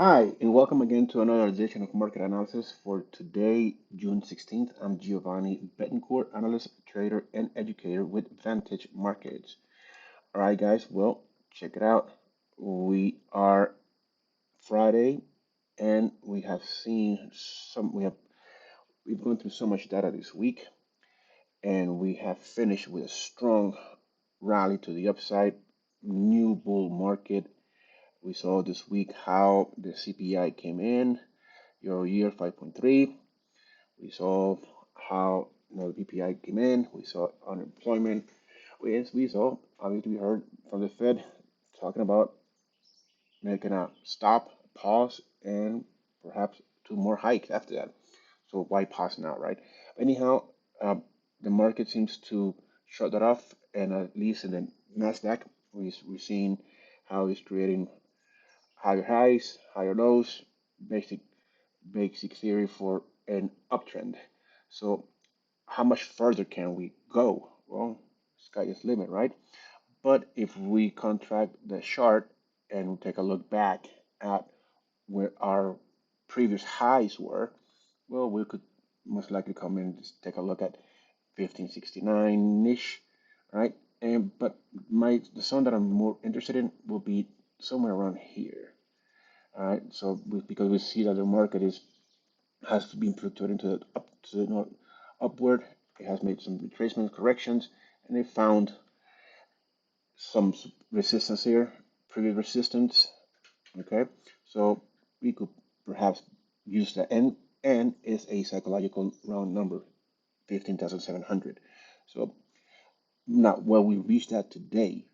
Hi, and welcome again to another edition of Market Analysis for today, June 16th. I'm Giovanni Betancourt, analyst, trader, and educator with Vantage Markets. All right, guys, well, check it out. We are Friday, and we've gone through so much data this week, and we have finished with a strong rally to the upside, new bull market. We saw this week how the CPI came in year year 5.3. We saw how the PPI came in. We saw unemployment. We saw, obviously, we heard from the Fed talking about making a stop, pause, and perhaps two more hikes after that. So why pause now, right? Anyhow, the market seems to shut that off, and at least in the Nasdaq, we're seeing how it's creating higher highs, higher lows, basic basic theory for an uptrend. So how much further can we go? Well, sky is limit, right? But if we contract the chart and take a look back at where our previous highs were, well, we could most likely come in and just take a look at 1569-ish, right? And but the zone that I'm more interested in will be somewhere around here. All right, so because we see that the market is has been fluctuating to the north, upward. It has made some retracement corrections, and they found some resistance here, previous resistance. Okay, so we could perhaps use that. N is a psychological round number, 15,700. So not will we reach that today?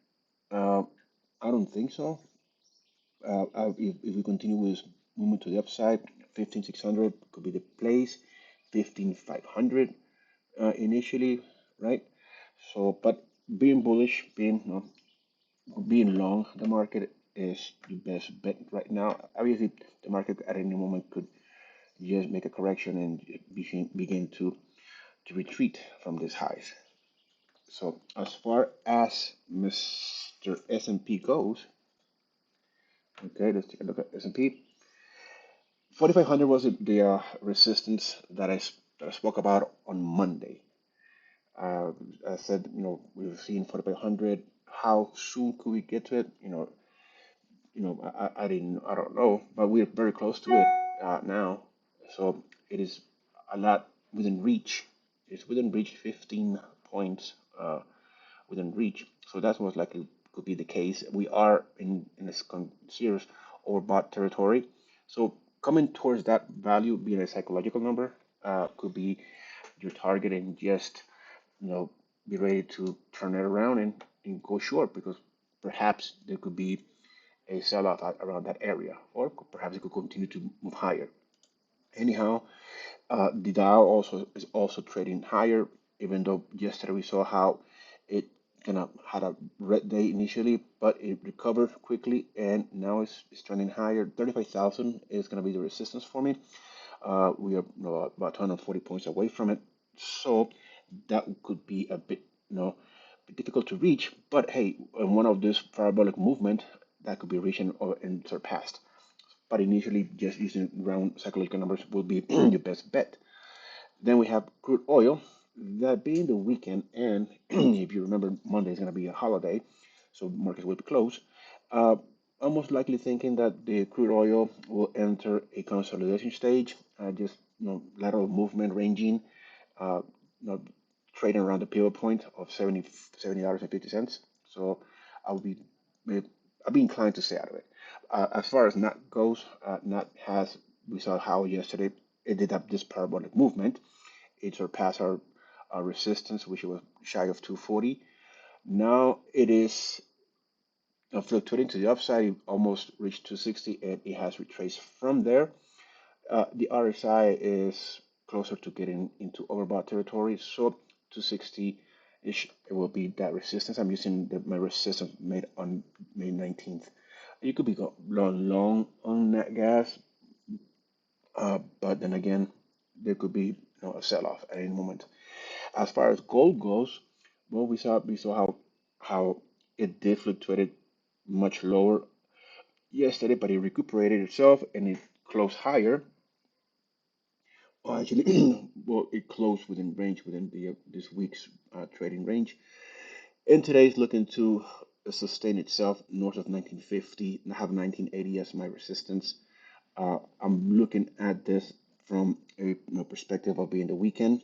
Uh, I don't think so. If we continue with movement to the upside, 15,600 could be the place, 15,500 initially, right? So, but being bullish, being long the market is the best bet right now. Obviously, the market at any moment could just make a correction and begin to retreat from these highs. So, as far as Mr. S&P goes, okay, let's take a look at S&P. 4,500 was the resistance that I spoke about on Monday. Uh, I said, we've seen 4,500. How soon could we get to it? I don't know, but we're very close to it now. So it is a lot within reach. It's within reach, 15 points within reach. So that's most likely could be the case. We are in this serious overbought territory. So coming towards that value being a psychological number could be your target and just be ready to turn it around and go short because perhaps there could be a sell-off around that area, or perhaps it could continue to move higher. Anyhow, the Dow also is also trading higher, even though yesterday we saw how it kind of had a red day initially, but it recovered quickly and now it's trending higher. 35,000 is going to be the resistance for me. We are about 140 points away from it, so that could be a bit, difficult to reach. But hey, in one of this parabolic movement, that could be reached and surpassed. But initially, just using round psychological numbers will be your best bet. Then we have crude oil. That being the weekend, and if you remember, Monday is going to be a holiday, so markets will be closed. Uh, I'm most likely thinking that the crude oil will enter a consolidation stage, just lateral movement ranging, uh, you know, trading around the pivot point of $70.50. So I'll be I'll be inclined to stay out of it. As far as Nat goes, Nat has we saw how yesterday it did have this parabolic movement. It surpassed our resistance, which was shy of 240. Now it is fluctuating to the upside. It almost reached 260, and it has retraced from there. The RSI is closer to getting into overbought territory, so 260-ish it will be that resistance. I'm using my resistance made on May 19th. You could be long on Nat Gas, but then again, there could be a sell-off at any moment. As far as gold goes, well, we saw how it did fluctuated much lower yesterday, but it recuperated itself and it closed higher. Well, actually, well, it closed within range within the this week's trading range. And today is looking to sustain itself north of 1950 and have 1980 as my resistance. I'm looking at this from a perspective of being the weekend.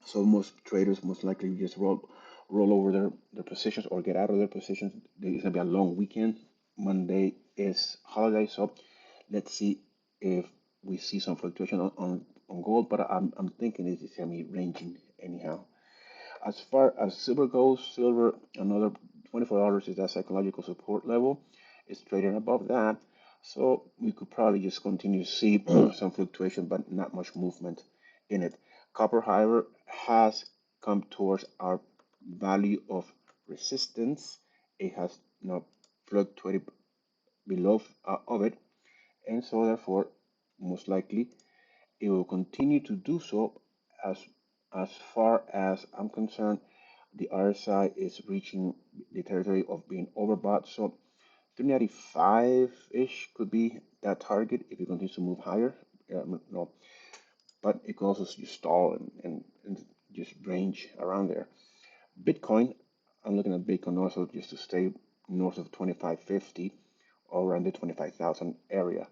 So most traders most likely just roll over their positions or get out of their positions. It's gonna be a long weekend. Monday is holiday, so let's see if we see some fluctuation on gold. But I'm thinking it's gonna be ranging anyhow. As far as silver goes, silver another $24 is that psychological support level. It's trading above that, so we could probably just continue to see some fluctuation, but not much movement in it. Copper, however, has come towards our value of resistance. It has fluctuated below of it, and so therefore, most likely, it will continue to do so as as far as I'm concerned. The RSI is reaching the territory of being overbought. So 395-ish could be that target if it continues to move higher. No, but it could also just stall and just range around there. Bitcoin, I'm looking at Bitcoin also just to stay north of 2550 or around the 25,000 area.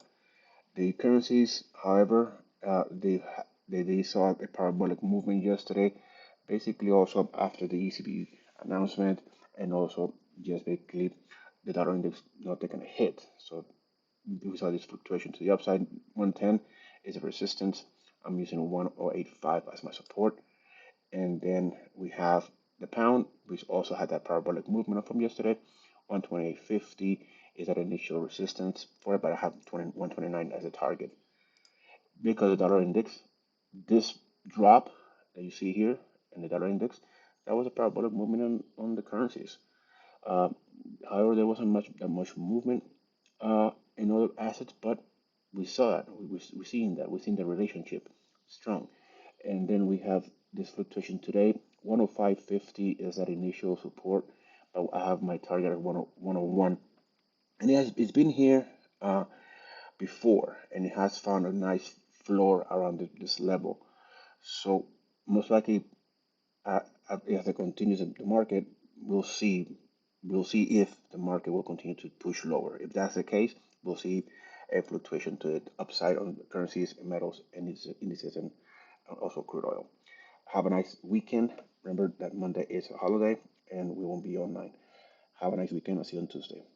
The currencies, however, they saw a parabolic movement yesterday, basically also after the ECB announcement, and also just basically the dollar index not taking a hit. So we saw this fluctuation to the upside. 110 is a resistance. I'm using 1085 as my support. And then we have the pound, which also had that parabolic movement from yesterday. 128.50 is that initial resistance for it, but I have 129 as a target. Because the dollar index, this drop that you see here in the dollar index, that was a parabolic movement on the currencies. Uh, However, there wasn't that much movement in other assets, but we saw that. We seen that. We seen the relationship strong. And then we have this fluctuation today. 105.50 is that initial support, but I have my target at 101. And it's been here before, and it has found a nice floor around this level. So most likely, as it continues in the market, we'll see we'll see if the market will continue to push lower. If that's the case, we'll see a fluctuation to the upside on currencies, metals, and indices, and also crude oil. Have a nice weekend. Remember that Monday is a holiday, and we won't be online. Have a nice weekend. I'll see you on Tuesday.